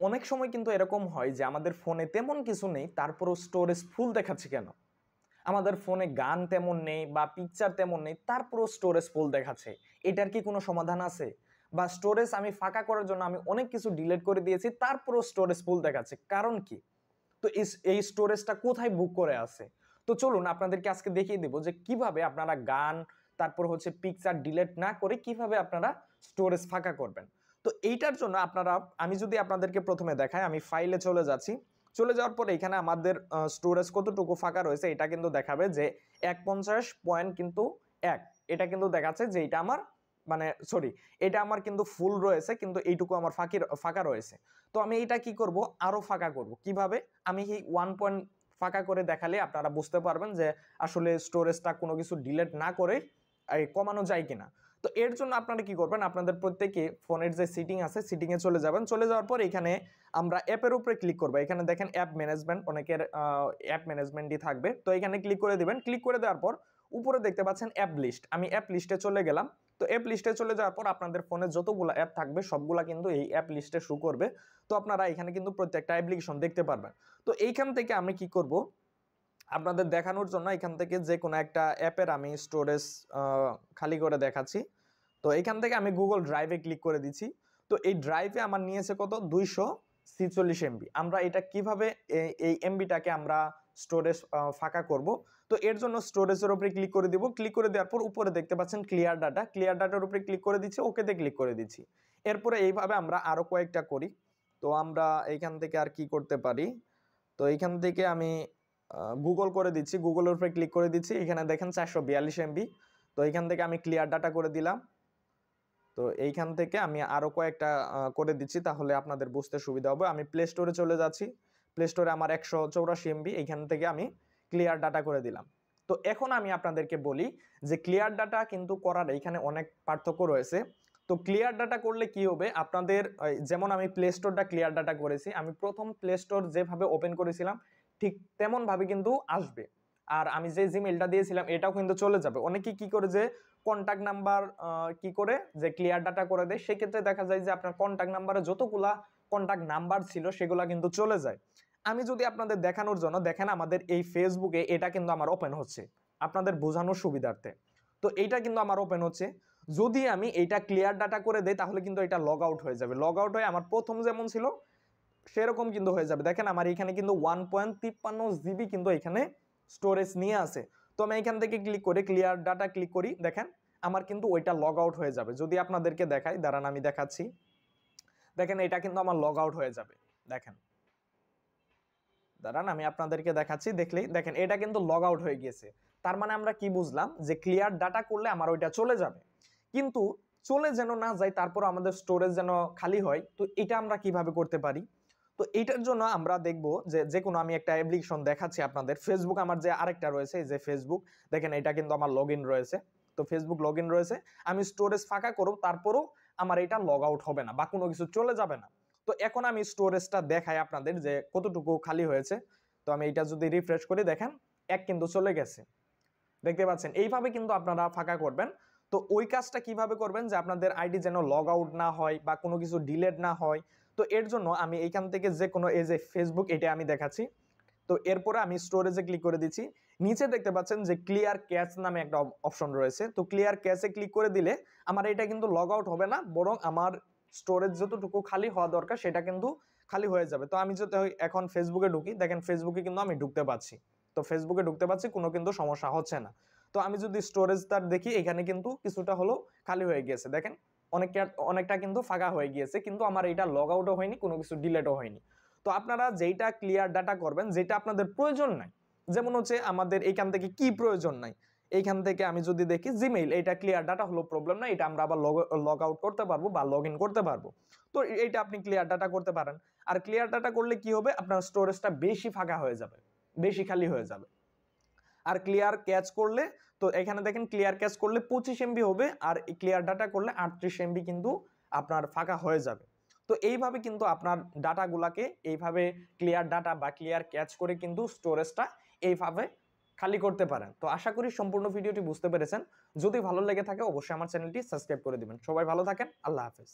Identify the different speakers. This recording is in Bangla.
Speaker 1: অনেক সময় কিন্তু এরকম হয় যে আমাদের ফোনে তেমন কিছু নেই, তারপরও স্টোরেজ ফুল দেখাচ্ছে কেন? আমাদের ফোনে গান তেমন নেই বা পিকচার তেমন নেই, তারপরও স্টোরেজ ফুল দেখাচ্ছে। এটার কি কোনো সমাধান আছে? বা স্টোরেজ আমি ফাঁকা করার জন্য আমি অনেক কিছু ডিলিট করে দিয়েছি, তারপরও স্টোরেজ ফুল দেখাচ্ছে, কারণ কি? তো এই স্টোরেজটা কোথায় বুক করে আছে? তো চলুন আপনাদেরকে আজকে দেখিয়ে দেবো যে কিভাবে আপনারা গান, তারপর হচ্ছে পিকচার ডিলিট না করে কিভাবে আপনারা স্টোরেজ ফাঁকা করবেন। তো এইটার জন্য আপনারা, আমি যদি আপনাদেরকে প্রথমে দেখাই, আমি ফাইলে চলে যাচ্ছি। চলে যাওয়ার পরে এখানে আমাদের স্টোরেজ কতটুকু ফাঁকা রয়েছে এটা কিন্তু দেখাবে যে 51 পয়েন্ট কিন্তু 1, এটা কিন্তু দেখাচ্ছে যে এটা আমার মানে সরি, এটা আমার কিন্তু ফুল রয়েছে, কিন্তু এইটুকু আমার ফাঁকা রয়েছে। তো আমি এটা কি করব, আরো ফাঁকা করব কিভাবে? আমি এই 1 পয়েন্ট ফাঁকা করে দেখালে আপনারা বুঝতে পারবেন যে আসলে স্টোরেজটা কোনো কিছু ডিলিট না করে কমানো যায় কিনা। তো এর জন্য আপনারা কি করবেন, আপনাদের প্রত্যেকে ফোনের যে সিটিং আছে সিটিংয়ে চলে যাবেন। চলে যাওয়ার পর এখানে আমরা অ্যাপের উপরে ক্লিক করবো। এখানে দেখেন অ্যাপ ম্যানেজমেন্ট, অনেকের অ্যাপ ম্যানেজমেন্টই থাকবে। তো এখানে ক্লিক করে দিবেন। ক্লিক করে দেওয়ার পর উপরে দেখতে পাচ্ছেন অ্যাপ লিস্ট, আমি অ্যাপ লিস্টে চলে গেলাম। তো অ্যাপ লিস্টে চলে যাওয়ার পর আপনাদের ফোনে যতগুলো অ্যাপ থাকবে সবগুলা কিন্তু এই অ্যাপ লিস্টে শো করবে। তো আপনারা এখানে কিন্তু প্রত্যেকটা অ্যাপ্লিকেশন দেখতে পারবেন। তো এইখান থেকে আমি কি করব, আপনাদের দেখানোর জন্য এখান থেকে যে কোনো একটা অ্যাপের আমি স্টোরেজ খালি করে দেখাচ্ছি। তো এখান থেকে আমি গুগল ড্রাইভে ক্লিক করে দিচ্ছি। তো এই ড্রাইভে আমার নিয়েছে কত, 246 এমবি। আমরা এটা কিভাবে এই এমবিটাকে আমরা স্টোরেজ ফাঁকা করব। তো এর জন্য স্টোরেজের উপরে ক্লিক করে দিব। ক্লিক করে দেওয়ার পর উপরে দেখতে পাচ্ছেন ক্লিয়ার ডাটা, ক্লিয়ার ডাটার উপরে ক্লিক করে দিচ্ছি, ওকেতে ক্লিক করে দিচ্ছি। এরপরে এইভাবে আমরা আরও কয়েকটা করি। তো আমরা এইখান থেকে আর কি করতে পারি, তো এইখান থেকে আমি গুগল করে দিচ্ছি, গুগলের উপরে ক্লিক করে দিচ্ছি। এখানে দেখেন 442 এমবি। তো এইখান থেকে আমি ক্লিয়ার ডাটা করে দিলাম। তো এইখান থেকে আমি আরও কয়েকটা করে দিচ্ছি, তাহলে আপনাদের বুঝতে সুবিধা হবে। আমি প্লে স্টোরে চলে যাচ্ছি। প্লে স্টোরে আমার 184 এমবি, এইখান থেকে আমি ক্লিয়ার ডাটা করে দিলাম। তো এখন আমি আপনাদেরকে বলি যে ক্লিয়ার ডাটা কিন্তু করার এইখানে অনেক পার্থক্য রয়েছে। তো ক্লিয়ার ডাটা করলে কি হবে, আপনাদের যেমন আমি প্লে স্টোরটা ক্লিয়ার ডাটা করেছি, আমি প্রথম প্লে স্টোর যেভাবে ওপেন করেছিলাম ঠিক তেমনভাবে কিন্তু আসবে। আর আমি যে জিমেলটা দিয়েছিলাম এটাও কিন্তু চলে যাবে। অনেকে কি করে যে কন্ট্যাক্ট নাম্বার কি করে যে ক্লিয়ার ডাটা করে দেয়, সেক্ষেত্রে দেখা যায় যে আপনার কন্ট্যাক্ট নাম্বারে যতগুলা কন্ট্যাক্ট নাম্বার ছিল সেগুলা কিন্তু চলে যায়। আমি যদি আপনাদের দেখানোর জন্য, দেখেন আমাদের এই ফেসবুকে এটা কিন্তু আমার ওপেন হচ্ছে আপনাদের বোঝানোর সুবিধার্থে। তো এইটা কিন্তু আমার ওপেন হচ্ছে। যদি আমি এইটা ক্লিয়ার ডাটা করে দেই তাহলে কিন্তু এটা লগ আউট হয়ে যাবে। লগ আউট হয়ে আমার প্রথম যেমন ছিল সেরকম কিন্তু হয়ে যাবে। দেখেন আমার এখানে কিন্তু 1.53 জিবি কিন্তু এখানে স্টোরেজ নিয়ে আছে। তো আমি এখান থেকে ক্লিক করে ক্লিয়ার ডাটা ক্লিক করি, দেখেন আমার কিন্তু ওইটা লগ আউট হয়ে যাবে। যদি আপনাদেরকে দেখাই, দাঁড়ান আমি দেখাচ্ছি। দেখেন এটা কিন্তু আমার লগ আউট হয়ে যাবে। দেখেন, দাঁড়ান আমি আপনাদেরকে দেখাচ্ছি, দেখলেই দেখেন এটা কিন্তু লগ আউট হয়ে গিয়েছে। তার মানে আমরা কি বুঝলাম, যে ক্লিয়ার ডাটা করলে আমার ওইটা চলে যাবে, কিন্তু চলে যেন না যায়, তারপর আমাদের স্টোরেজ যেন খালি হয়। তো এটা আমরা কিভাবে করতে পারি? তো এইটার জন্য আমরা দেখব যে কোনো আমি একটা অ্যাপ্লিকেশন দেখাচ্ছি আপনাদের। ফেসবুক আমার যে আরেকটা রয়েছে, এই যে ফেসবুক, দেখেন এটা কিন্তু আমার লগ ইন রয়েছে। তো ফেসবুক লগ ইন রয়েছে, আমি স্টোরেজ ফাঁকা করব, তারপরও আমার এটা লগ আউট হবে না বা কোনো কিছু চলে যাবে না। তো এখন আমি স্টোরেজটা দেখাই আপনাদের যে কতটুকু খালি হয়েছে। তো আমি এটা যদি রিফ্রেশ করি, দেখেন এক কিন্তু চলে গেছে, দেখতে পাচ্ছেন। এইভাবে কিন্তু আপনারা ফাঁকা করবেন। তো ওই কাজটা কিভাবে করবেন, যে আপনাদের আইডি যেন লগ আউট না হয় বা কোনো কিছু ডিলিট না হয়। তো এর জন্য আমি এইখান থেকে যে কোনো, এই যে ফেসবুক এটা আমি দেখাচ্ছি। তো এরপরে আমি স্টোরেজে ক্লিক করে দিচ্ছি। নিচে দেখতে পাচ্ছেন যে ক্লিয়ার ক্যাশ নামে একটা অপশন রয়েছে। তো ক্লিয়ার ক্যাশে ক্লিক করে দিলে আমার এটা কিন্তু লগ আউট হবে না, বরং আমার স্টোরেজ যতটুকু খালি হওয়া দরকার সেটা কিন্তু খালি হয়ে যাবে। তো আমি যদি এখন ফেসবুকে ঢুকি, দেখেন ফেসবুকে কিন্তু আমি ঢুকতে পারছি। তো ফেসবুকে ঢুকতে পারছি, কোনো কিন্তু সমস্যা হচ্ছে না। তো আমি যদি স্টোরেজটা দেখি, এখানে কিন্তু কিছুটা হলো খালি হয়ে গিয়েছে, দেখেন অনেকটা কিন্তু ফাঁকা হয়ে গিয়েছে, কিন্তু আমার এটা লগ আউটও হয়নি, কোনো কিছু ডিলেটও হয়নি। তো আপনারা যেইটা ক্লিয়ার ডাটা করবেন, যেটা আপনাদের প্রয়োজন নাই, যেমন হচ্ছে আমাদের এইখান থেকে কি প্রয়োজন নাই, এইখান থেকে আমি যদি দেখি জিমেইল, এটা ক্লিয়ার ডাটা হলো, প্রবলেম না, এটা আমরা আবার লগ আউট করতে পারবো বা লগ ইন করতে পারবো। তো এইটা আপনি ক্লিয়ার ডাটা করতে পারেন। আর ক্লিয়ার ডাটা করলে কি হবে, আপনার স্টোরেজটা বেশি ফাঁকা হয়ে যাবে, বেশি খালি হয়ে যাবে। আর ক্লিয়ার ক্যাচ করলে, তো এখানে দেখেন ক্লিয়ার ক্যাচ করলে 25 এমবি হবে, আর ক্লিয়ার ডাটা করলে 38 এমবি কিন্তু আপনার ফাঁকা হয়ে যাবে। তো এইভাবে কিন্তু আপনার ডাটাগুলাকে এইভাবে ক্লিয়ার ডাটা বা ক্লিয়ার ক্যাচ করে কিন্তু স্টোরেজটা এইভাবে খালি করতে পারেন। তো আশা করি সম্পূর্ণ ভিডিওটি বুঝতে পেরেছেন। যদি ভালো লেগে থাকে অবশ্যই আমার চ্যানেলটি সাবস্ক্রাইব করে দিবেন। সবাই ভালো থাকেন, আল্লাহ হাফেজ।